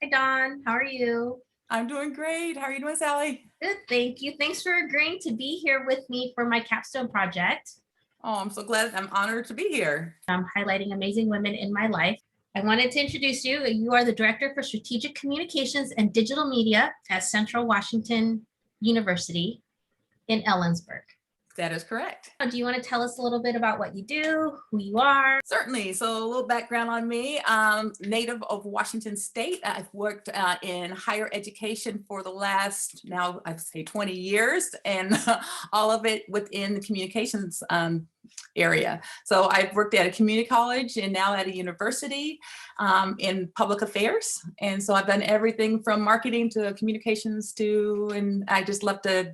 Hi, Dawn. How are you? I'm doing great. How are you doing, Sally? Good, thank you. Thanks for agreeing to be here with me for my capstone project. Oh, I'm so glad. I'm honored to be here. I'm highlighting amazing women in my life. I wanted to introduce you. You are the Director for Strategic Communications and Digital Media at Central Washington University in Ellensburg. That is correct. Do you want to tell us a little bit about what you do, who you are? Certainly. So a little background on me. Native of Washington State. I've worked in higher education for the last, now I'd say 20 years, and all of it within the communications area. So I've worked at a community college and now at a university in public affairs. And so I've done everything from marketing to communications and I just love to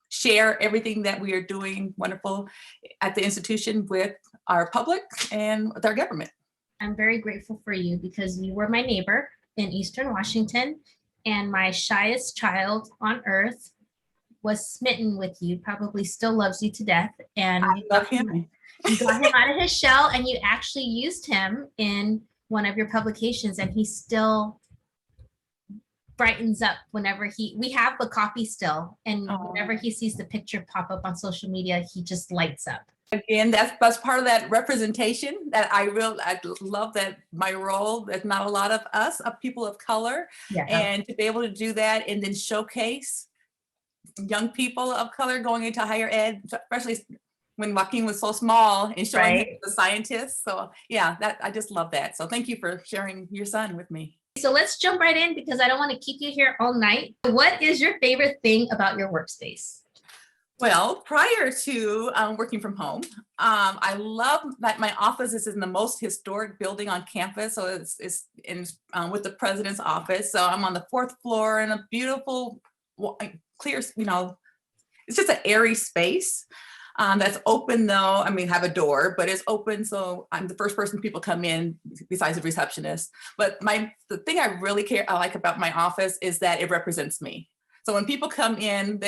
share everything that we are doing wonderful at the institution with our public and with our government. I'm very grateful for you because you were my neighbor in Eastern Washington, and my shyest child on earth was smitten with you, probably still loves you to death. And I love him. You got him out of his shell, and you actually used him in one of your publications, and he still brightens up whenever we have the copy still, and whenever he sees the picture pop up on social media, he just lights up. Again, that's part of that representation that I love, that my role, that not a lot of us, of people of color, and to be able to do that and then showcase young people of color going into higher ed, especially when Joaquin was so small, and showing him the scientists. So yeah, I just love that. So thank you for sharing your son with me. So let's jump right in because I don't want to keep you here all night. What is your favorite thing about your workspace? Well, prior to working from home, I love that my office is in the most historic building on campus. So it's in with the president's office. So I'm on the 4th floor in a beautiful, clear, it's just an airy space. That's open though. I mean, have a door, but it's open. So I'm the first person people come in besides the receptionist. But the thing I really I like about my office is that it represents me. So when people come in,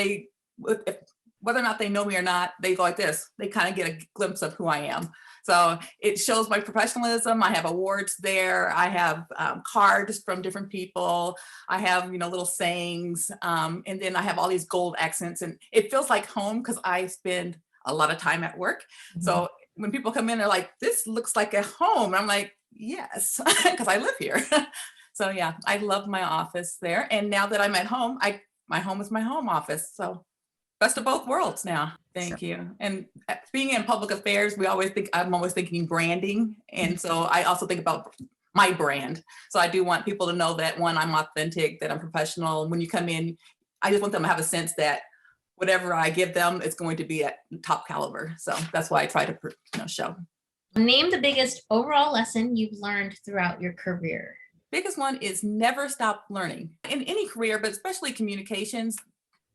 whether or not they know me or not, they go like this. They kind of get a glimpse of who I am. So it shows my professionalism. I have awards there. I have cards from different people. I have, little sayings. And then I have all these gold accents. And it feels like home because I spend a lot of time at work. Mm-hmm. So when people come in, they're like, this looks like a home. I'm like, yes, because I live here. So yeah, I love my office there. And now that I'm at home, my home is my home office. So best of both worlds now. Thank you. And being in public affairs, I'm always thinking branding. And so I also think about my brand. So I do want people to know that, one, I'm authentic, that I'm professional. When you come in, I just want them to have a sense that whatever I give them, it's going to be at top caliber. So that's why I try to show. Name the biggest overall lesson you've learned throughout your career. Biggest one is never stop learning. In any career, but especially communications,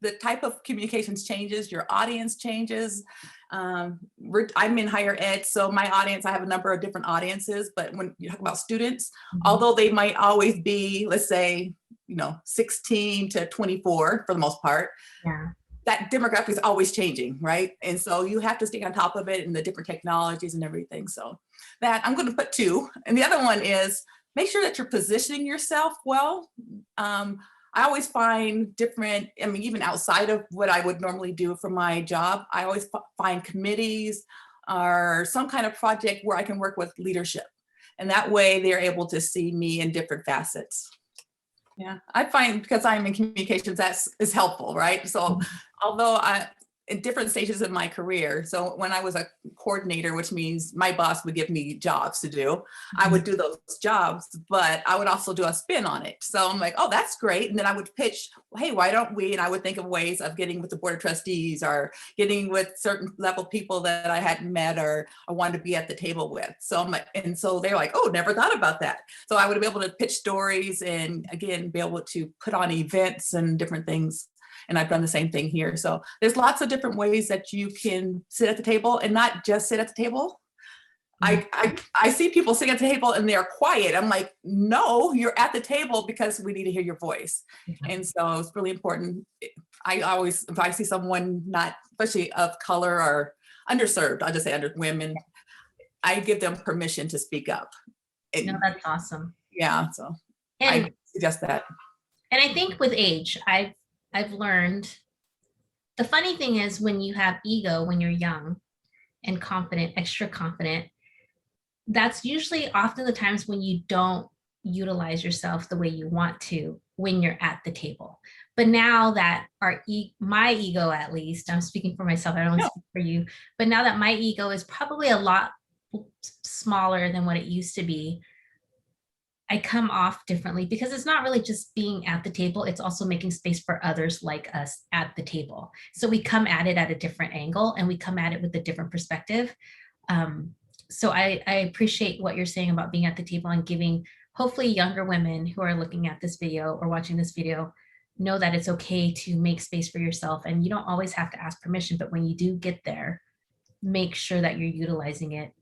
the type of communications changes, your audience changes. I'm in higher ed, so my audience, I have a number of different audiences, but when you talk about students, although they might always be, let's say, 16 to 24 for the most part, that demographic is always changing, right? And so you have to stay on top of it and the different technologies and everything. So that I'm going to put 2. And the other one is make sure that you're positioning yourself well. I always find different, even outside of what I would normally do for my job, I always find committees or some kind of project where I can work with leadership. And that way they're able to see me in different facets. Yeah, I find because I'm in communications, that is helpful, right? So although in different stages of my career. So when I was a coordinator, which means my boss would give me jobs to do, I would do those jobs, but I would also do a spin on it. So I'm like, oh, that's great. And then I would pitch, hey, why don't we? And I would think of ways of getting with the board of trustees or getting with certain level people that I hadn't met or I wanted to be at the table with. So I'm like, and so they're like, oh, never thought about that. So I would be able to pitch stories and again, be able to put on events and different things. And I've done the same thing here. So there's lots of different ways that you can sit at the table and not just sit at the table. I see people sitting at the table and they're quiet. I'm like, no, you're at the table because we need to hear your voice. And so it's really important. I always, if I see someone not, especially of color or underserved, I'll just say women, I give them permission to speak up. No, that's awesome. Yeah. So and suggest that. And I think with age, I've learned, the funny thing is when you have ego when you're young and confident, extra confident, that's usually often the times when you don't utilize yourself the way you want to when you're at the table. But now that my ego, at least, I'm speaking for myself, I don't Yeah. speak for you, but now that my ego is probably a lot smaller than what it used to be, I come off differently because it's not really just being at the table, it's also making space for others like us at the table. So we come at it at a different angle and we come at it with a different perspective. So I appreciate what you're saying about being at the table and giving, hopefully, younger women who are looking at this video or watching this video know that it's okay to make space for yourself. And you don't always have to ask permission, but when you do get there, make sure that you're utilizing it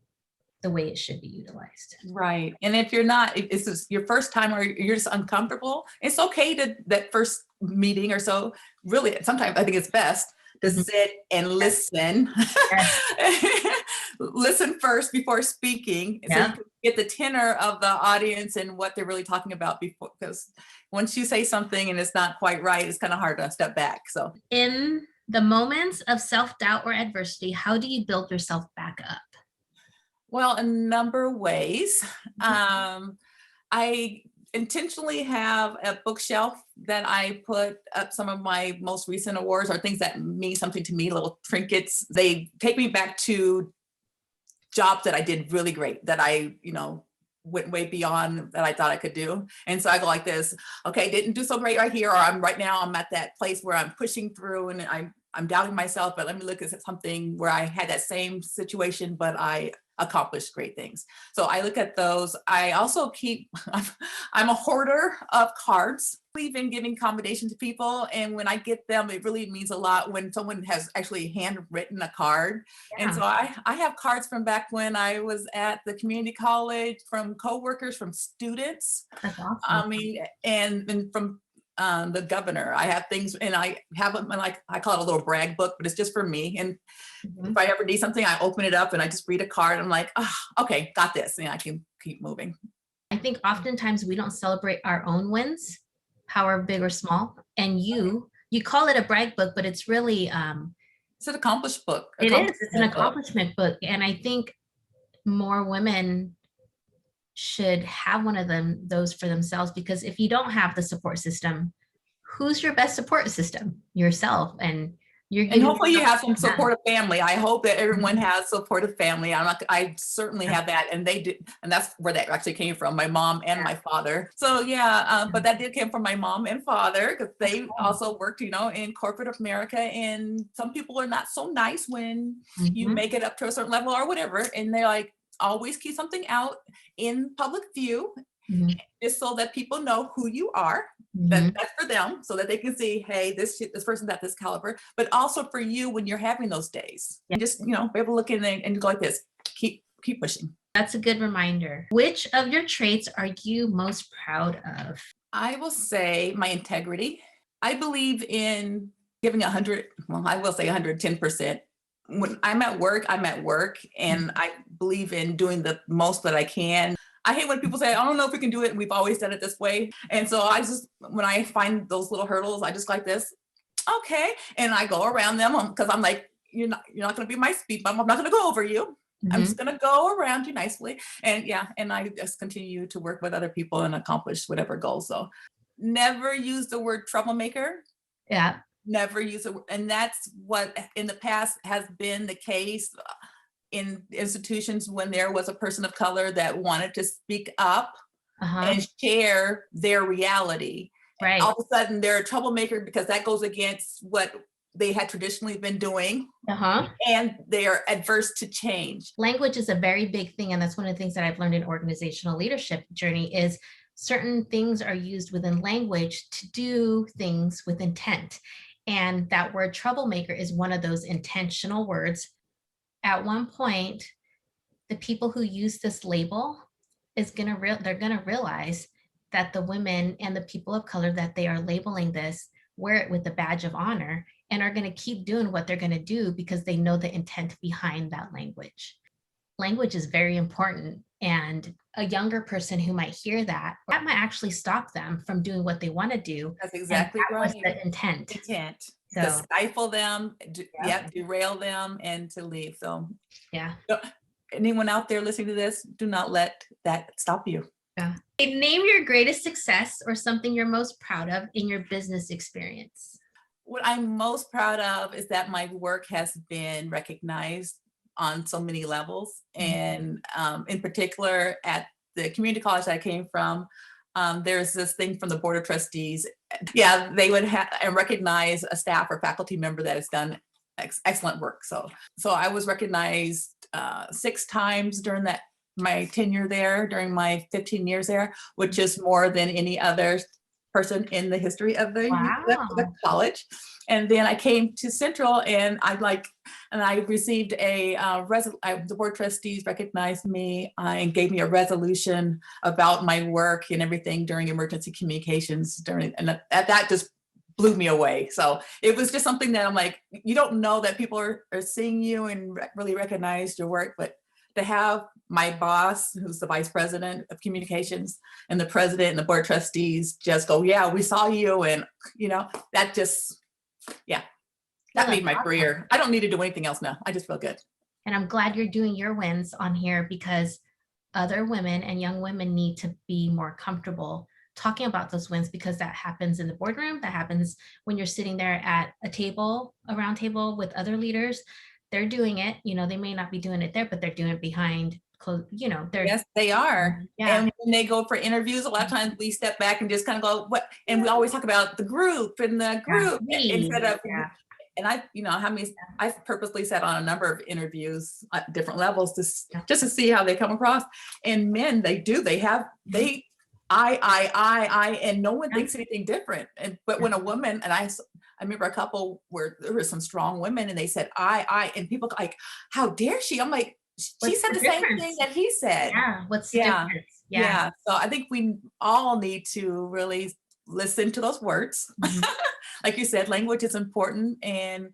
the way it should be utilized. Right. And if you're not, if this is your first time or you're just uncomfortable, it's okay to that first meeting or so. Really, sometimes I think it's best to sit and listen. Yes. Listen first before speaking, so you can get the tenor of the audience and what they're really talking about before, because once you say something and it's not quite right, it's kind of hard to step back. So in the moments of self-doubt or adversity, how do you build yourself back up? Well, a number of ways. I intentionally have a bookshelf that I put up some of my most recent awards or things that mean something to me, little trinkets. They take me back to jobs that I did really great, that I, went way beyond that I thought I could do. And so I go like this, okay, didn't do so great right here, or I'm at that place where I'm pushing through and I'm doubting myself, but let me look at something where I had that same situation, but I accomplished great things. So I look at those. I also I'm a hoarder of cards. I believe in giving commendation to people. And when I get them, it really means a lot when someone has actually handwritten a card. Yeah. And so I have cards from back when I was at the community college, from coworkers, from students. That's awesome. I mean, and from the governor. I have things, and I have them, like I call it a little brag book, but it's just for me. And if I ever need something, I open it up and I just read a card. And I'm like, oh, okay, got this, and I can keep moving. I think oftentimes we don't celebrate our own wins, however big or small. And you call it a brag book, but it's really it's an accomplished book. It is. It's an accomplishment book, and I think more women should have one of those for themselves, because if you don't have the support system, who's your best support system? Yourself. And hopefully you have some supportive family. I hope that everyone has supportive family. I certainly have that, and they do, and that's where that actually came from, my mom and my father. So but that did come from my mom and father, because they also worked, in corporate America, and some people are not so nice when you make it up to a certain level or whatever, and they're like, always keep something out in public view, just so that people know who you are. That's for them, so that they can see, hey, this person's at this caliber. But also for you when you're having those days, and just be able to look in and go like this, keep pushing. That's a good reminder. Which of your traits are you most proud of? I will say my integrity. I believe in giving 100. Well, I will say 110%. When I'm at work, and I believe in doing the most that I can. I hate when people say, I don't know if we can do it, and we've always done it this way. And so when I find those little hurdles, I just like this, okay, and I go around them, because I'm like, you're not going to be my speed bump. I'm not going to go over you. I'm just going to go around you nicely. And and I just continue to work with other people and accomplish whatever goals. So never use the word troublemaker. Yeah. Never use it. And that's what in the past has been the case in institutions when there was a person of color that wanted to speak up and share their reality. Right. All of a sudden they're a troublemaker because that goes against what they had traditionally been doing. And they are adverse to change. Language is a very big thing. And that's one of the things that I've learned in organizational leadership journey is certain things are used within language to do things with intent. And that word troublemaker is one of those intentional words. At one point, the people who use this label they're gonna realize that the women and the people of color that they are labeling this wear it with a badge of honor and are gonna keep doing what they're gonna do because they know the intent behind that language. Language is very important, and a younger person who might hear that, that might actually stop them from doing what they want to do. That's And exactly that was right. the intent. Intent to So stifle them, Yep. derail them, and to leave. So yeah. anyone out there listening to this, do not let that stop you. Yeah. Name your greatest success or something you're most proud of in your business experience. What I'm most proud of is that my work has been recognized on so many levels. And in particular, at the community college that I came from, there's this thing from the Board of Trustees. Yeah, they would recognize a staff or faculty member that has done excellent work. So I was recognized 6 times during my tenure there, during my 15 years there, which is more than any other person in the history of the college. And then I came to Central, and I received the board of trustees recognized me and gave me a resolution about my work and everything during emergency communications and that just blew me away. So it was just something that I'm like, you don't know that people are seeing you and really recognize your work, but to have my boss, who's the vice president of communications, and the president and the board of trustees just go, yeah, we saw you. And, that just, that made my career. I don't need to do anything else now. I just feel good. And I'm glad you're doing your wins on here, because other women and young women need to be more comfortable talking about those wins, because that happens in the boardroom. That happens when you're sitting there at a round table with other leaders. They're doing it, they may not be doing it there, but they're doing it behind closed, Yes, they are. Yeah. And when they go for interviews, a lot of times we step back and just kind of go, what? And we always talk about the group instead of, and I've purposely sat on a number of interviews at different levels just to see how they come across. And men, I, and no one thinks anything different. But when a woman, and I remember a couple where there were some strong women and they said, and people like, how dare she? I'm like, she said the same thing that he said. Yeah. What's the difference? Yeah. So I think we all need to really listen to those words. Like you said, language is important, and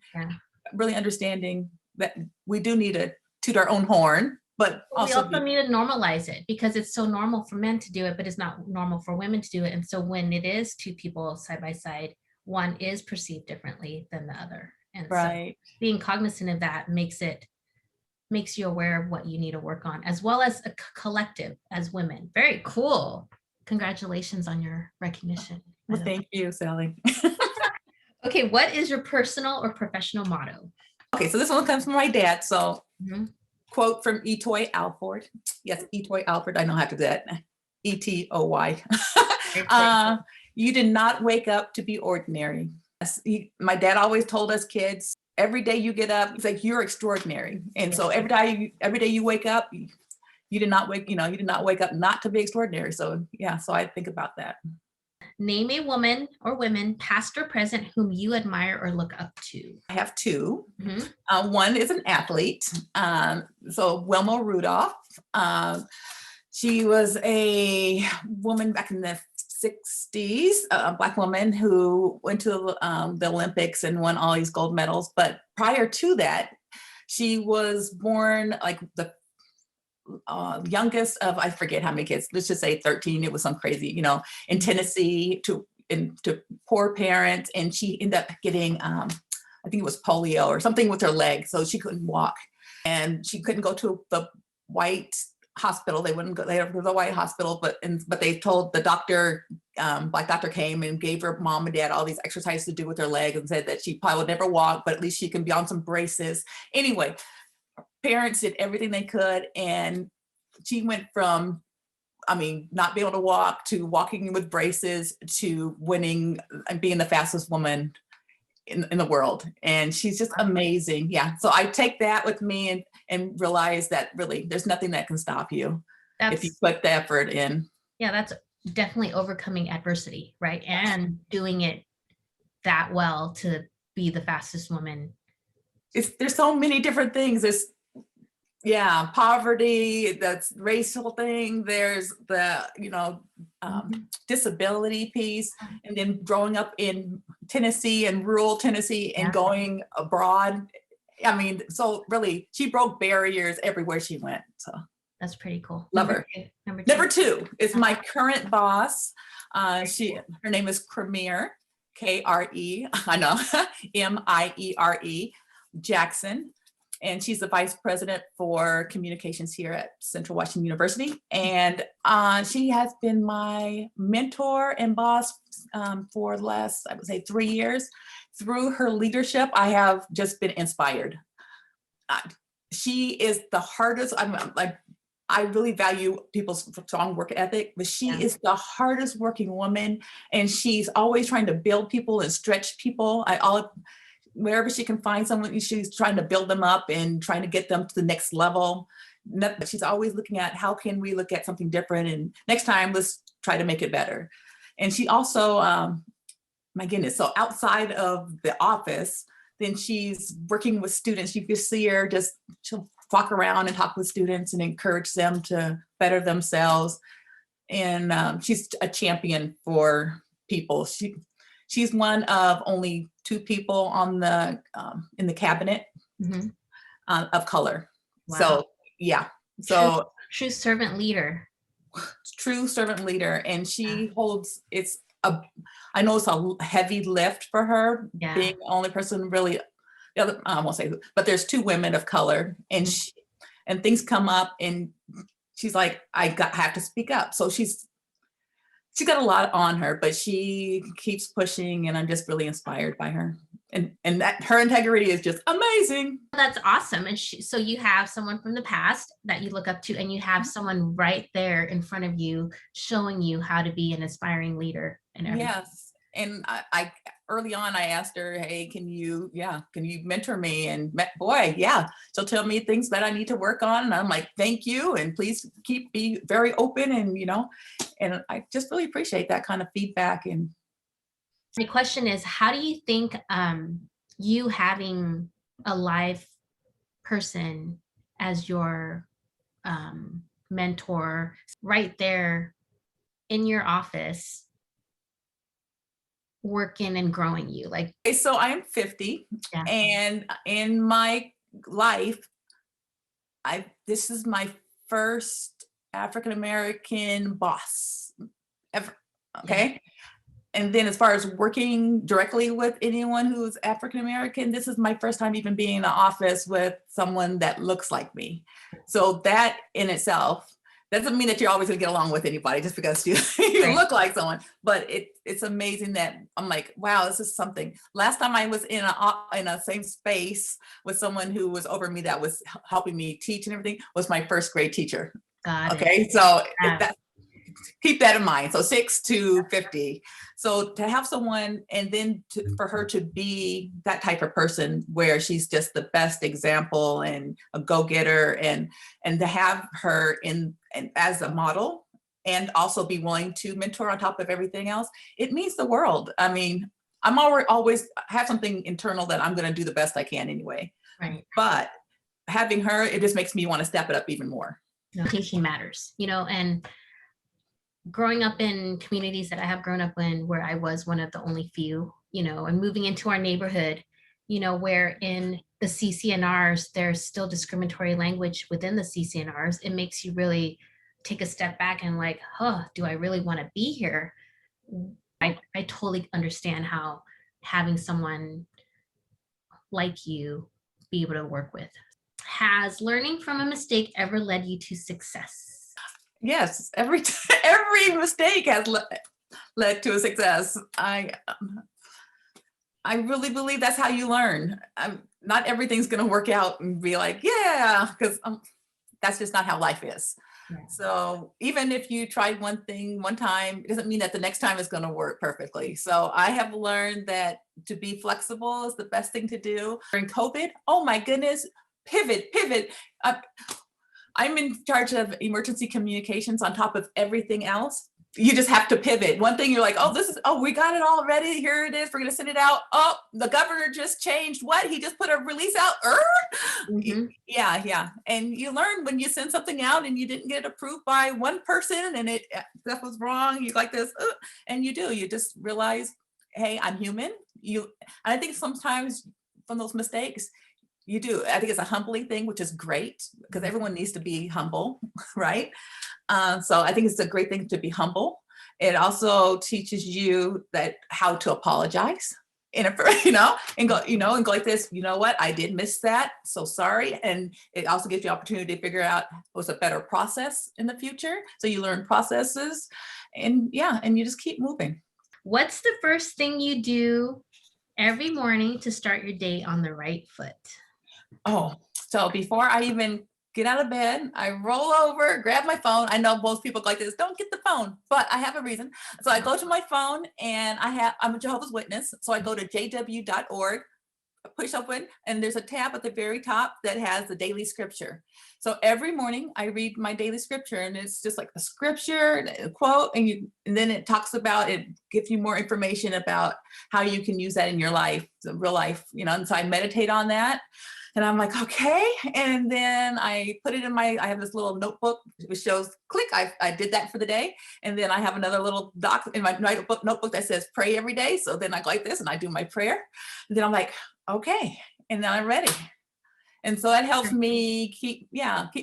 really understanding that we do need to toot our own horn, but we also need to normalize it, because it's so normal for men to do it, but it's not normal for women to do it. And so when it is two people side by side, one is perceived differently than the other. And so being cognizant of that makes you aware of what you need to work on, as well as a collective as women. Very cool. Congratulations on your recognition. Well, thank you, Sally. Okay, what is your personal or professional motto? Okay, so this one comes from my dad. So quote from Dawn Alford. Yes, Dawn Alford. I know how to do that. Etoy. You did not wake up to be ordinary. My dad always told us kids, every day you get up, it's like you're extraordinary. And so every day you wake up, you did not wake up not to be extraordinary. So so I think about that. Name a woman or women, past or present, whom you admire or look up to. I have 2. One is an athlete. So Wilma Rudolph. She was a woman back in the 60s, a Black woman who went to the Olympics and won all these gold medals. But prior to that, she was born like the youngest of, I forget how many kids, let's just say 13. It was some crazy, in Tennessee to poor parents. And she ended up getting, I think it was polio or something with her leg. So she couldn't walk, and she couldn't go to the white hospital. They wouldn't go to the white hospital, but they told the doctor, Black doctor came and gave her mom and dad all these exercises to do with her leg, and said that she probably would never walk, but at least she can be on some braces. Anyway, parents did everything they could, and she went from, not being able to walk to walking with braces to winning and being the fastest woman in the world. And she's just amazing. Yeah. So I take that with me and realize that really there's nothing that can stop you if you put the effort in. Yeah, that's definitely overcoming adversity, right? And doing it that well to be the fastest woman. There's so many different things. There's poverty, that's racial thing. There's the, disability piece. And then growing up in Tennessee and rural Tennessee and going abroad. So really she broke barriers everywhere she went. So That's pretty cool. Love her. Number two is my current boss. Her name is Kremier, K-R-E, I know, M-I-E-R-E, Jackson. And she's the vice president for communications here at Central Washington University. And she has been my mentor and boss for the last, I would say, 3 years. Through her leadership, I have just been inspired. She is the hardest, I really value people's strong work ethic, but she is the hardest working woman, and she's always trying to build people and stretch people. Wherever she can find someone, she's trying to build them up and trying to get them to the next level. She's always looking at how can we look at something different, and next time let's try to make it better. And she also, my goodness, so outside of the office, then she's working with students. You can see her she'll walk around and talk with students and encourage them to better themselves. And she's a champion for people. She's one of only 2 people on the in the cabinet of color. Wow. So yeah, so true servant leader. True servant leader, and she holds. I know it's a heavy lift for her, being the only person really. I won't say who, but there's 2 women of color, and and things come up, and she's like, have to speak up. So she's got a lot on her, but she keeps pushing, and I'm just really inspired by her. And that her integrity is just amazing. That's awesome. And so you have someone from the past that you look up to, and you have someone right there in front of you showing you how to be an aspiring leader and everything. Yes. And I early on, I asked her, hey, can you mentor me? And boy, she'll tell me things that I need to work on. And I'm like, thank you. And please be very open. And, and I just really appreciate that kind of feedback. And my question is, how do you think you having a live person as your mentor right there in your office working and growing you? So I'm 50 and in my life, this is my first African-American boss ever. Okay. And then as far as working directly with anyone who's African-American, this is my first time even being in the office with someone that looks like me. So that in itself doesn't mean that you're always gonna get along with anybody just because you look like someone, but it's amazing that I'm like, wow, this is something. Last time I was in a same space with someone who was over me that was helping me teach and everything was my first grade teacher. Okay, so keep that in mind. So 6 to 50. So to have someone, and then for her to be that type of person where she's just the best example and a go-getter, and to have her and as a model, and also be willing to mentor on top of everything else, it means the world. I mean, I'm always have something internal that I'm going to do the best I can anyway. Right. But having her, it just makes me want to step it up even more. Teaching matters, and growing up in communities that I have grown up in, where I was one of the only few, and moving into our neighborhood, where in the CCNRs, there's still discriminatory language within the CCNRs, it makes you really take a step back and like, do I really want to be here? I totally understand how having someone like you be able to work with. Has learning from a mistake ever led you to success? Yes, every mistake has led to a success. I really believe that's how you learn. Not everything's going to work out and be like, because that's just not how life is. Yeah. So even if you tried one thing one time, it doesn't mean that the next time is going to work perfectly. So I have learned that to be flexible is the best thing to do. During COVID, oh my goodness, pivot. I'm in charge of emergency communications on top of everything else. You just have to pivot. One thing you're like, we got it all ready. Here it is. We're going to send it out. Oh, the governor just changed. What? He just put a release out. Mm-hmm. Yeah. And you learn when you send something out and you didn't get it approved by one person and that was wrong. You like this, and you do. You just realize, hey, I'm human. I think sometimes from those mistakes, You do. I think it's a humbling thing, which is great because everyone needs to be humble, right? So I think it's a great thing to be humble. It also teaches you that how to apologize in a, and go like this, you know what, I did miss that. So sorry. And it also gives you opportunity to figure out what's a better process in the future. So you learn processes and you just keep moving. What's the first thing you do every morning to start your day on the right foot? Oh, so before I even get out of bed, I roll over, grab my phone. I know most people go like this, don't get the phone, but I have a reason. So I go to my phone and I'm a Jehovah's Witness. So I go to jw.org, push open, and there's a tab at the very top that has the daily scripture. So every morning I read my daily scripture, and it's just like a scripture, a quote, and then it talks about, it gives you more information about how you can use that in your life, real life, and so I meditate on that. And I'm like, okay. And then I put it in I have this little notebook which shows, click, I did that for the day. And then I have another little doc in my notebook that says pray every day. So then I go like this and I do my prayer. And then I'm like, okay. And then I'm ready. And so that helps me keep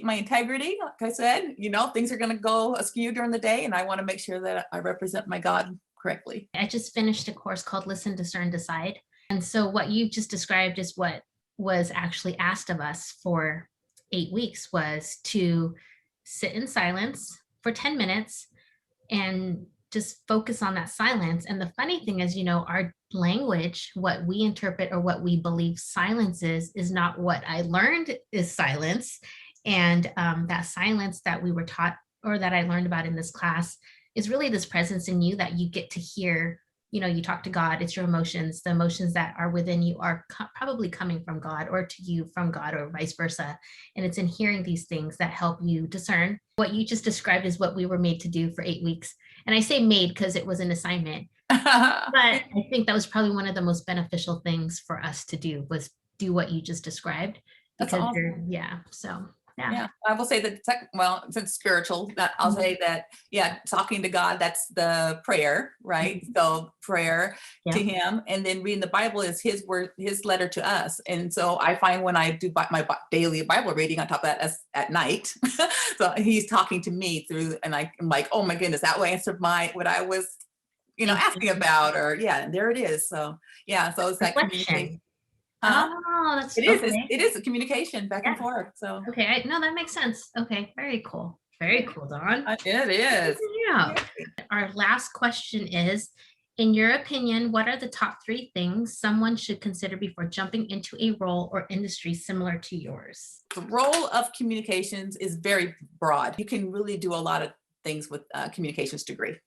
my integrity. Like I said, things are going to go askew during the day. And I want to make sure that I represent my God correctly. I just finished a course called Listen, Discern, Decide. And so what you just described is what was actually asked of us for 8 weeks, was to sit in silence for 10 minutes and just focus on that silence. And the funny thing is, our language, what we interpret or what we believe silence is not what I learned is silence. And that silence that we were taught, or that I learned about in this class, is really this presence in you that you get to hear. You talk to God, it's your emotions. The emotions that are within you are probably coming from God, or to you from God, or vice versa. And it's in hearing these things that help you discern. What you just described is what we were made to do for 8 weeks. And I say made because it was an assignment. But I think that was probably one of the most beneficial things for us to do, was do what you just described. Because That's awesome. Yeah. I will say that, since spiritual, I'll say that, talking to God, that's the prayer, right? So prayer to him, and then reading the Bible is his word, his letter to us. And so I find when I do my daily Bible reading, on top of that, at night, so he's talking to me through, and I'm like, oh my goodness, that will answer what I was, asking about, or there it is. So so it's that communication. Oh, that's it is. It is a communication back and forth. So okay, no, that makes sense. Okay, very cool. Very cool, Dawn. It is. Yeah. Our last question is, in your opinion, what are the top 3 things someone should consider before jumping into a role or industry similar to yours? The role of communications is very broad. You can really do a lot of things with a communications degree,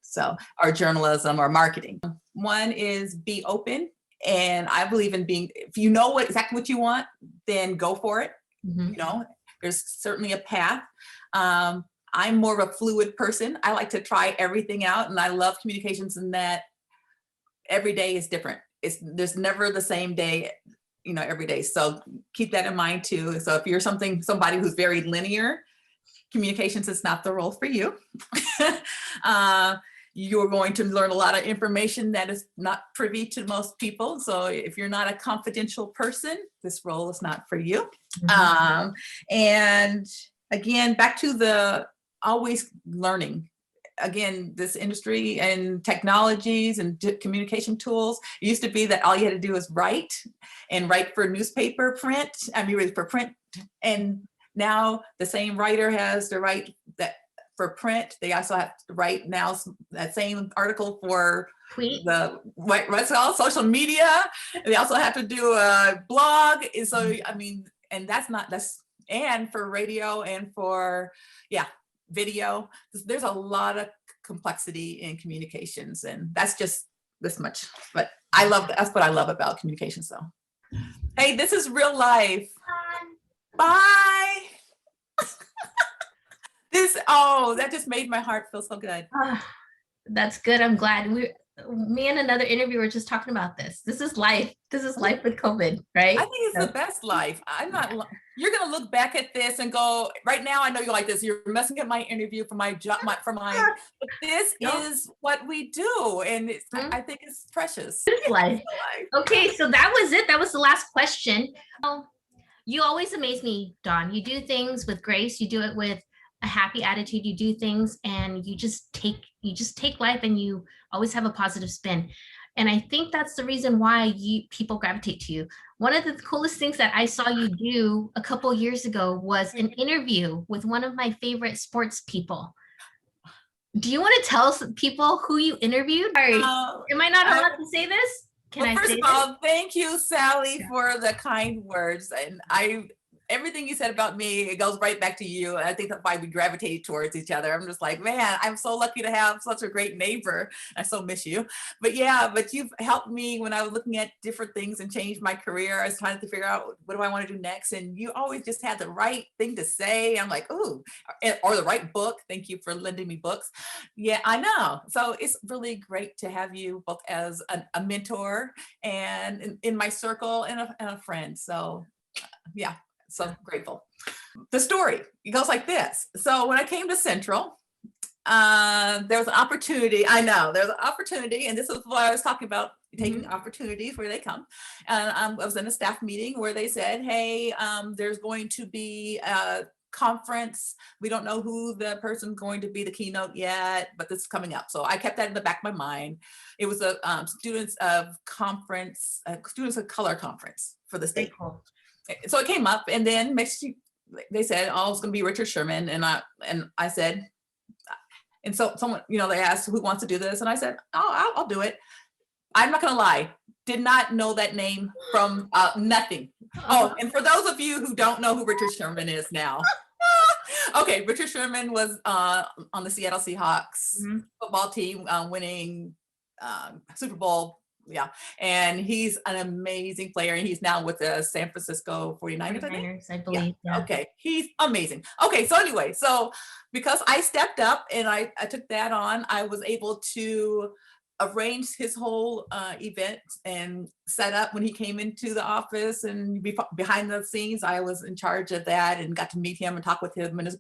or journalism or marketing. One is be open. And I believe in if you know exactly what you want, then go for it. Mm-hmm. There's certainly a path. I'm more of a fluid person. I like to try everything out, and I love communications in that every day is different. There's never the same day, every day. So keep that in mind too. So if you're somebody who's very linear, communications is not the role for you. You're going to learn a lot of information that is not privy to most people. So if you're not a confidential person, this role is not for you. Mm-hmm. And again, back to the always learning. Again, this industry and technologies and communication tools, it used to be that all you had to do was write for newspaper, print. For print. And now the same writer has to write that for print. They also have to write now that same article for tweet, what's called social media. They also have to do a blog. And so, and and for radio and for, video. There's a lot of complexity in communications, and that's just this much. But that's what I love about communications. So, hey, this is real life. Bye. That just made my heart feel so good. That's good. I'm glad. Me and another interviewer were just talking about this. This is life. This is life with COVID, right? I think it's the best life. You're going to look back at this and go, right now, I know you're like this. You're messing up my interview for my job, but this is what we do. And I think it's precious. It's life. Okay, so that was it. That was the last question. You always amaze me, Dawn. You do things with grace. You do it with a happy attitude. You do things and you just take life and you always have a positive spin. And I think that's the reason why people gravitate to you. One of the coolest things that I saw you do a couple years ago was an interview with one of my favorite sports people. Do you want to tell people who you interviewed? Sorry, am I not allowed to say this? First of all, thank you, Sally, for the kind words. And everything you said about me, it goes right back to you. And I think that's why we gravitate towards each other. I'm just like, man, I'm so lucky to have such a great neighbor. I so miss you. But yeah, but you've helped me when I was looking at different things and changed my career. I was trying to figure out what do I want to do next. And you always just had the right thing to say. I'm like, ooh, or the right book. Thank you for lending me books. Yeah, I know. So it's really great to have you both as a mentor and in my circle and a friend. So yeah. So grateful. The story, it goes like this. So when I came to Central, there was an opportunity. I know there's an opportunity, and this is what I was talking about, taking opportunities where they come. And I was in a staff meeting where they said, hey, there's going to be a conference. We don't know who the person's going to be the keynote yet, but this is coming up. So I kept that in the back of my mind. It was a students of color conference for the state. Cool. So it came up, and then they said, oh, it's going to be Richard Sherman. And I said, and so someone, they asked who wants to do this. And I said, oh, I'll do it. I'm not going to lie. Did not know that name from nothing. Oh, and for those of you who don't know who Richard Sherman is now. Okay. Richard Sherman was on the Seattle Seahawks football team, winning Super Bowl. Yeah. And he's an amazing player. And he's now with the San Francisco 49ers, I believe. Yeah. Okay. He's amazing. Okay. So anyway, because I stepped up and I took that on, I was able to arrange his whole event and set up when he came into the office, and behind the scenes, I was in charge of that and got to meet him and talk with him and his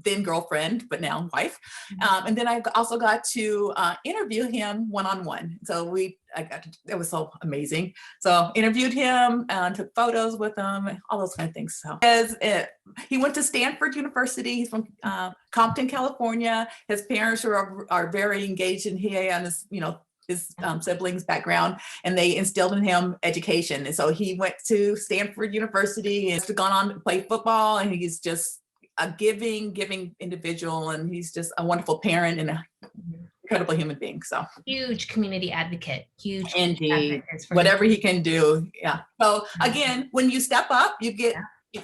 then girlfriend, but now wife. And then I also got to interview him one-on-one. So it was so amazing. So interviewed him and took photos with him, all those kind of things. So he went to Stanford University. He's from Compton, California. His parents are very engaged in he and his siblings background, and they instilled in him education. And so he went to Stanford University and has gone on to play football, and he's just a giving individual, and he's just a wonderful parent and an incredible human being. So huge community advocate, huge indeed, whatever he can do. Yeah. So again, when you step up, you get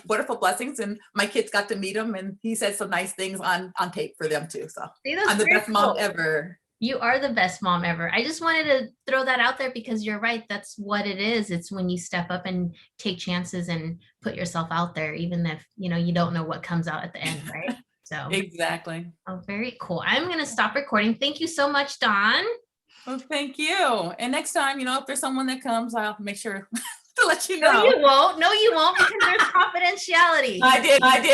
wonderful blessings, and my kids got to meet him, and he said some nice things on tape for them too. So I'm the best mom ever. You are the best mom ever. I just wanted to throw that out there because you're right. That's what it is. It's when you step up and take chances and put yourself out there, even if, you don't know what comes out at the end, right? So exactly. Oh, very cool. I'm going to stop recording. Thank you so much, Dawn. Well, thank you. And next time, if there's someone that comes, I'll make sure to let you know. No, you won't. No, you won't, because there's confidentiality. I did.